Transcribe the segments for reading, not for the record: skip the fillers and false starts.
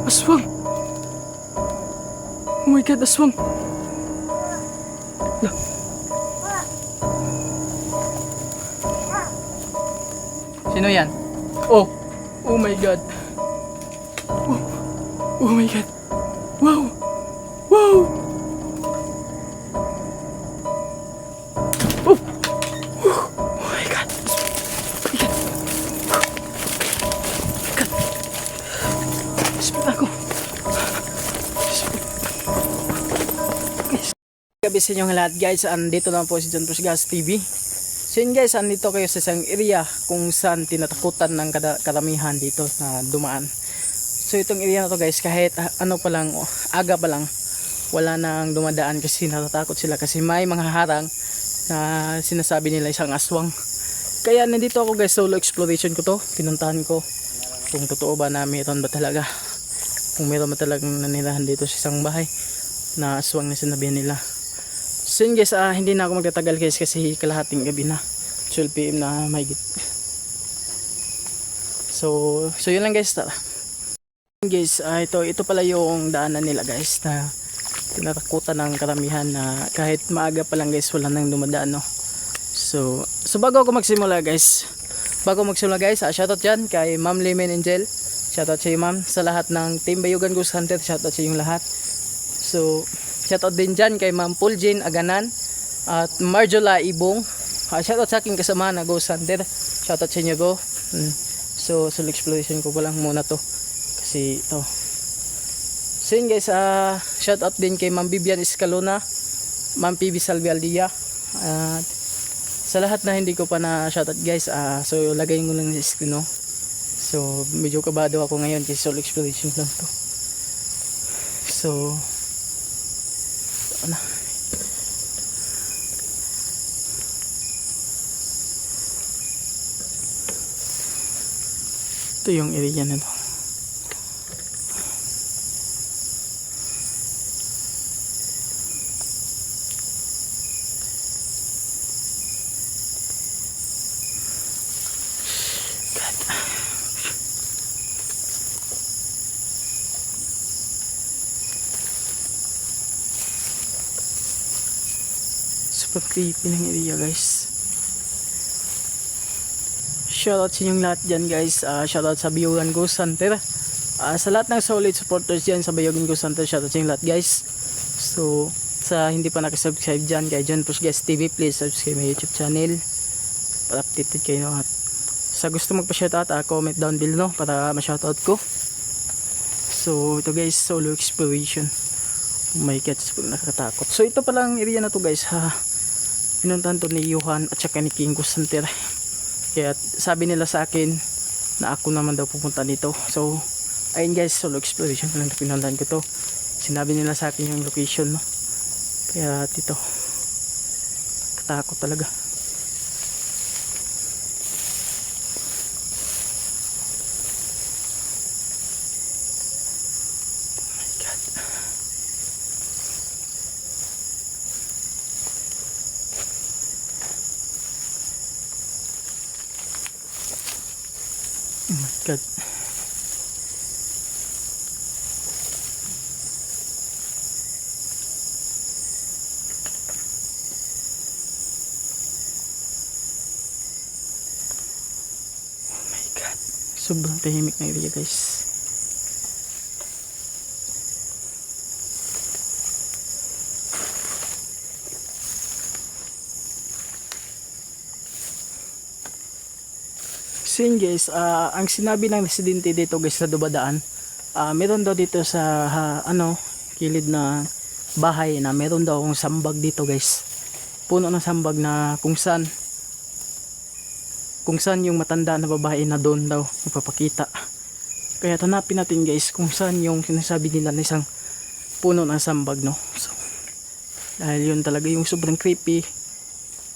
Aswang! Oh my God, aswang! Lah. Sino yan? Oh! Oh my God! Oh, oh my God! Wow! Wow! Oh! Oh my God! Oh my God! Bismillah ako! Gabi sa inyong lahat guys, andito lang po si John Pusgas TV. So yun guys, andito kayo sa isang area kung saan tinatakutan ng karamihan dito na dumaan. So itong area na to guys, kahit ano pa lang, aga pa lang, wala nang dumadaan kasi natatakot sila kasi may mga harang na sinasabi nila isang aswang. Kaya nandito ako guys, solo exploration ko to, pinuntahan ko kung totoo ba na mayroon ba talaga, kung mayroon ba talagang nanirahan dito sa isang bahay na aswang na sinabihan nila. So yun guys, hindi na ako magtatagal guys kasi kalahating gabi na, 12 PM na mahigit. So yun lang guys, tara. Guys, ito pala yung daanan nila guys na tinatakutan ng karamihan na kahit maaga pa lang guys wala nang dumadaan, no? So bago magsimula guys, shoutout dyan kay Ma'am Lemon Angel, shoutout sa iyo ma'am, sa lahat ng Team Bayugan Ghost Hunter, shoutout sa inyong lahat. So shoutout din dyan kay Ma'am Pulgin Aganan at Marjola Ibong, shoutout sa aking kasama na Ghost Hunter, shoutout sa inyo go. So exploration ko pa lang muna to kasi ito. So yun guys, shoutout din kay Ma'am Vivian Escalona, Ma'am PB Salvialdia, at sa lahat na hindi ko pa na shoutout guys, so lagay mo lang sa screen, no? So medyo kabado ako ngayon kasi solo exploration lang to. So ano, ito yung area na to. Super creepy ng area guys. Shoutout sa inyong lahat dyan guys, shoutout sa Bayugan Ghost Hunter, sa lahat ng solid supporters dyan sa Bayugan Ghost Hunter, shoutout sa inyong lahat guys. So sa hindi pa nakasubscribe dyan kay John Pusgas TV, please subscribe my YouTube channel para updated kayo, no? At sa gusto magpa-shoutout, comment down below, no? Para ma-shoutout ko. So ito guys, solo exploration. Oh my God, super nakakatakot. So ito palang area na to guys, pinuntahan to ni Johan at saka ni King Ghost Hunter. Kaya sabi nila sa akin na ako naman daw pupunta dito. So ayun guys, solo exploration lang pinuntahan ko to. Sinabi nila sa akin yung location, no? Kaya dito katakot talaga. Oh my God. Oh my God. Sobrang tahimik na area guys. So yun guys, ang sinabi ng residente dito guys na dumadaan, meron daw dito sa kilid na bahay na meron daw akong sambag dito guys, puno ng sambag na kung saan yung matanda na babae na doon daw magpapakita. Kaya tanapin natin guys kung saan yung sinasabi nila na isang puno ng sambag, no? So dahil yun talaga yung sobrang creepy,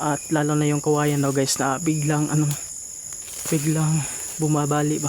at lalo na yung kawayan daw guys na biglang bumabali ba.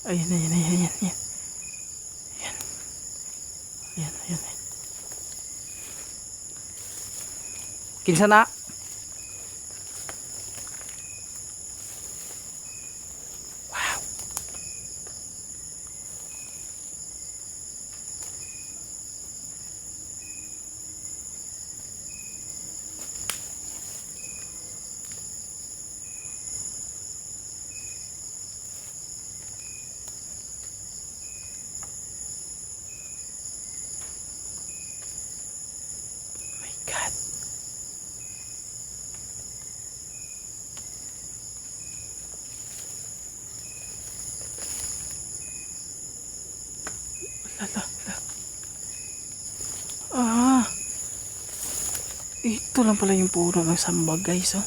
Ayan, ayan, ayan, ayan, ayan. Ayan, ayan, ayan, ayan. Kinsa na? Wow. My God. Lala, lala. Ah, ito lang pala yung puno ng sambag guys, oh.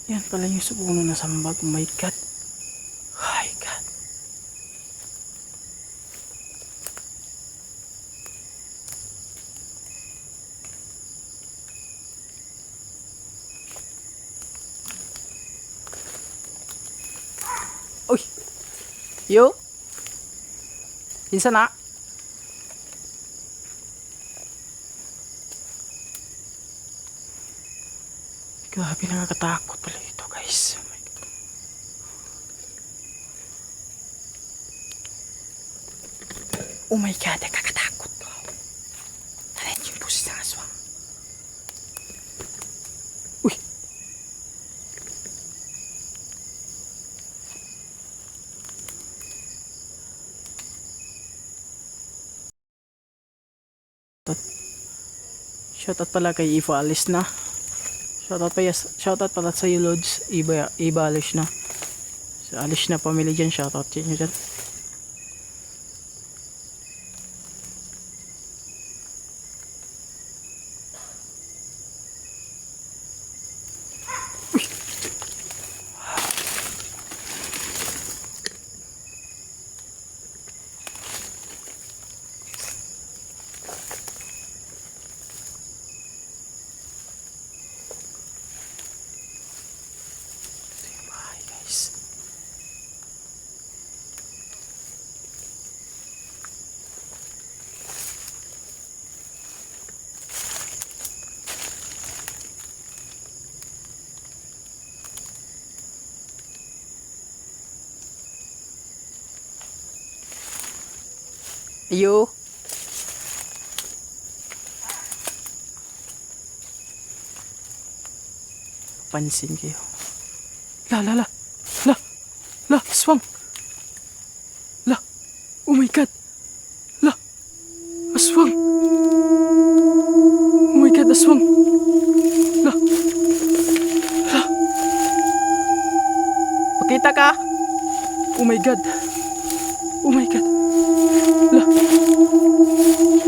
Yan pala yung puno ng sambag. Oh my God. My God. Uy. Yo. Pinsan na. Grabe, nakakatakot pala ito guys. Oh my God. Oh my God, nakakatakot. Tarin yung pusis ng aswang. Uy. Shoutout pala kay Ifo Alice na. Shoutout pala sa iyo Lods. Iba Alice na. Sa Alice na family dyan. Shoutout nyo dyan. Bye guys. Ayo. Pansin kayo. La. Aswang. La. Oh my God. La. Aswang. Oh my God, aswang. La. Pakita ka. Oh my God. Oh my God. La.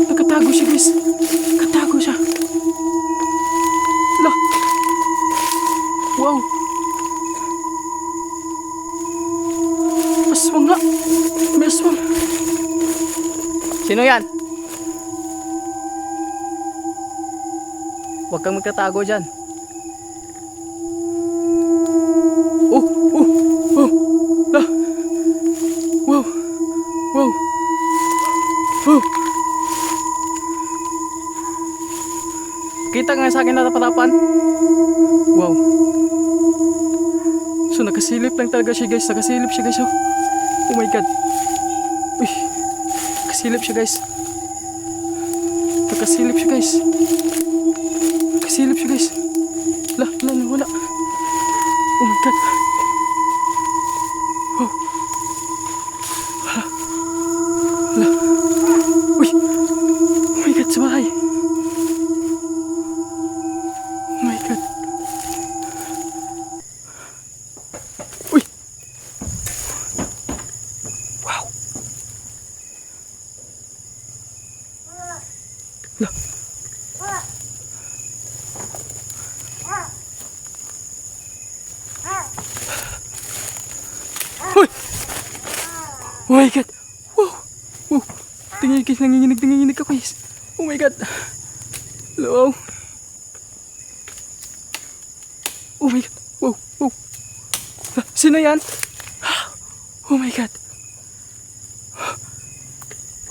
Nakatago siya guys. Nakatago siya. La. Wow. Aswang nga. May aswang. Sino yan? Huwag kang magtatago dyan. Oh. La. Wow. Kita nga sa akin natapatapan. Wow. So nakasilip lang talaga siya guys. Nakasilip siya guys. Oh my God. Uy. Nakasilip siya guys. Nakasilip siya guys. Nakasilip siya guys. La, wala. Oh my God. Oh. La. Uy. Oh my God, sa bahay. Oh my God. Uy. Wow. La. Uy. Oh my God. Wow. Tingin guys, nanginginig ako guys. Oh my God. Hello. Oh my God. Wow, wow. Sino yan? Oh my God.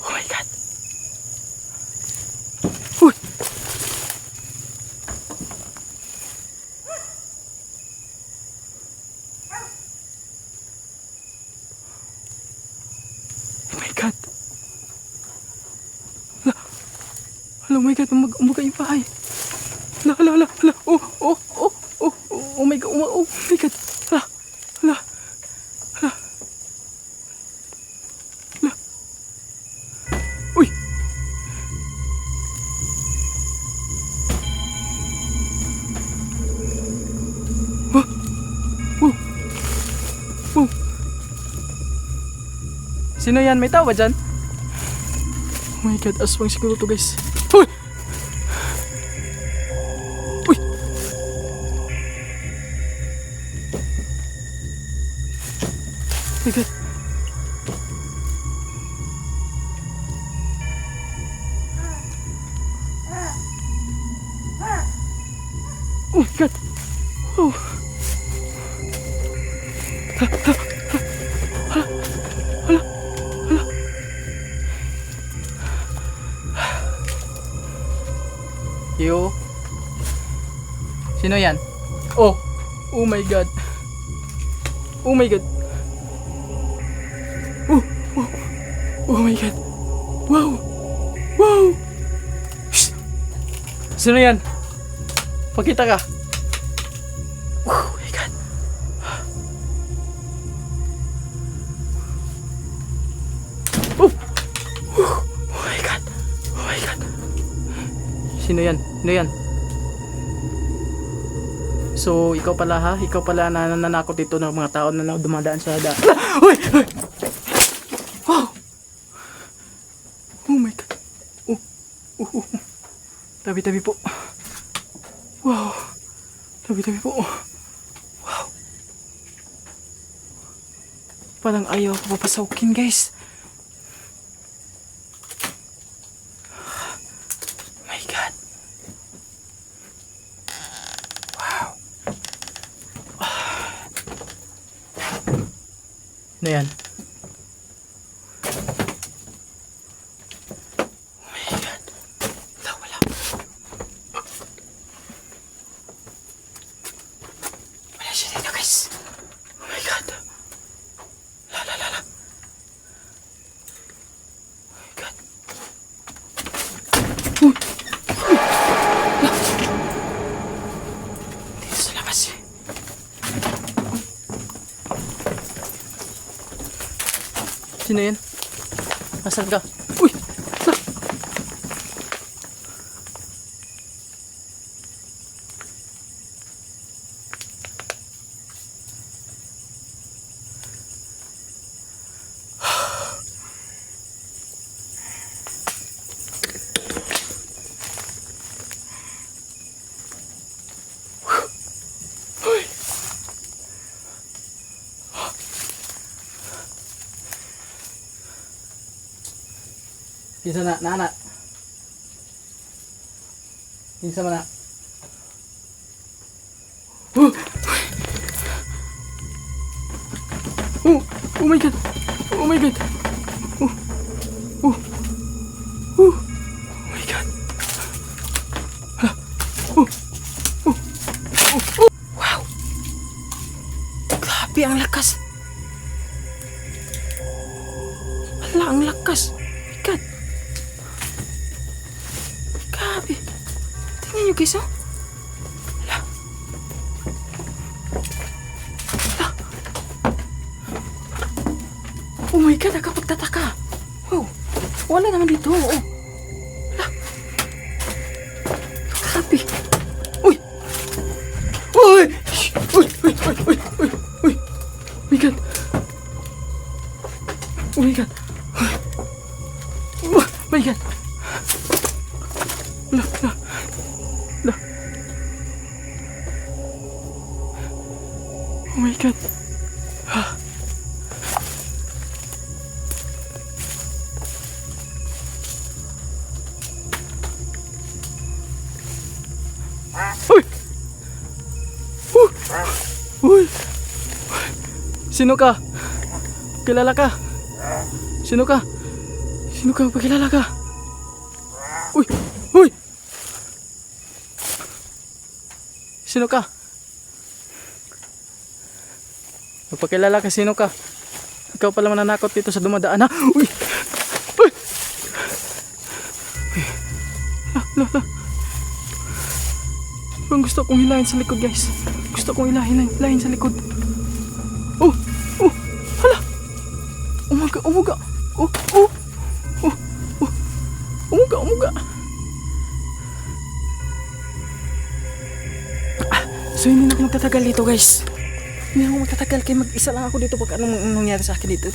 Oh my God. Uy. Oh my God. Hala, oh my God, umaga yung bahay. Hala. Oh, oh, oh, oh, oh my God, oh my God. Hala. Uy. Oh, oh, oh. Sino yan? May tawa dyan? Oh my God, aswang siguro to guys. Uy! Uy! Oh my God. Oh my God. Oh. Hala. Yo. Sino yan? Oh. Oh my God. Oh my God. Oh my God. Wow. Wow. Shh. Sino yan? Pakita ka. Oh my God. Oh. Oh my God. Oh my God. Sino yan? So, ikaw pala ha? Ikaw pala na nananakot dito ng mga tao na dumadaan sa daan. Uy! Wow! Oh my God. Oh. Tabi-tabi po. Wow. Tabi-tabi po. Wow. Parang ayaw ko papasawkin guys. Oh my God. Ano yan? Oh my God. Wala. Wala siya dito guys. Oh my God. La. Oh my God. Dito sa labas eh. Sino yan? Nasaan ka? Uy! Bisa na, nana. Bisa mana? Oh my God. Oh my God. Oh my God. Wow. Grabe ang lakas. Hala, ang lakas. God. Grabe. Tingnan nyo guys, oh. Hala. Oh my God, nakapagtataka. Wow. Wala naman dito, oh. Hala. Grabe. Uy. Uy. Uy. Oh my God. Oh my God. Oh my God. La. Oh my God. Uy. Sino ka? Kilala ka? Sino ka? Sino ka? Pakilala ka? Uy! Uy! Sino ka? Magpakilala ka, sino ka? Ikaw pala mananakot dito sa dumadaan, ha? Uy! Uy! Ang gusto kong hilahin sa likod, guys. Gusto kong hilahin sa likod. Oh! Oh! Hala! Umuga! Umuga! Oh! Oh! Oh! Oh! Umuga! Umuga! So hindi na ako magtatagal dito, guys. Hindi na ako magtatagal kaya mag-isa lang ako dito pag anong nangyari sa akin dito.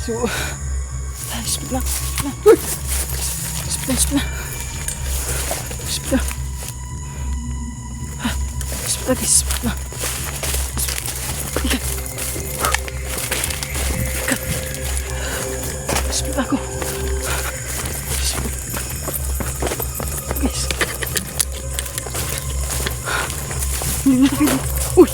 So, speed na. Speed na. Speed na. Speed na. Speed na, guys. Speed na. Speed na ako. Guys. Hindi na tayo. Uy!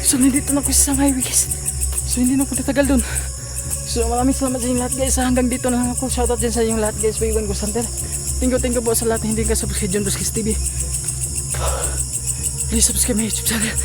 So nandito na ako sa highway, guys. So hindi na ako tatagal dun. So maraming salamat sa inyong lahat, guys. Hanggang dito na lang ako. Shoutout din sa inyong lahat, guys. Paiwan ko Santer. Thank you po sa lahat na hindi ka subscribe John Busquets TV. Please subscribe my YouTube channel.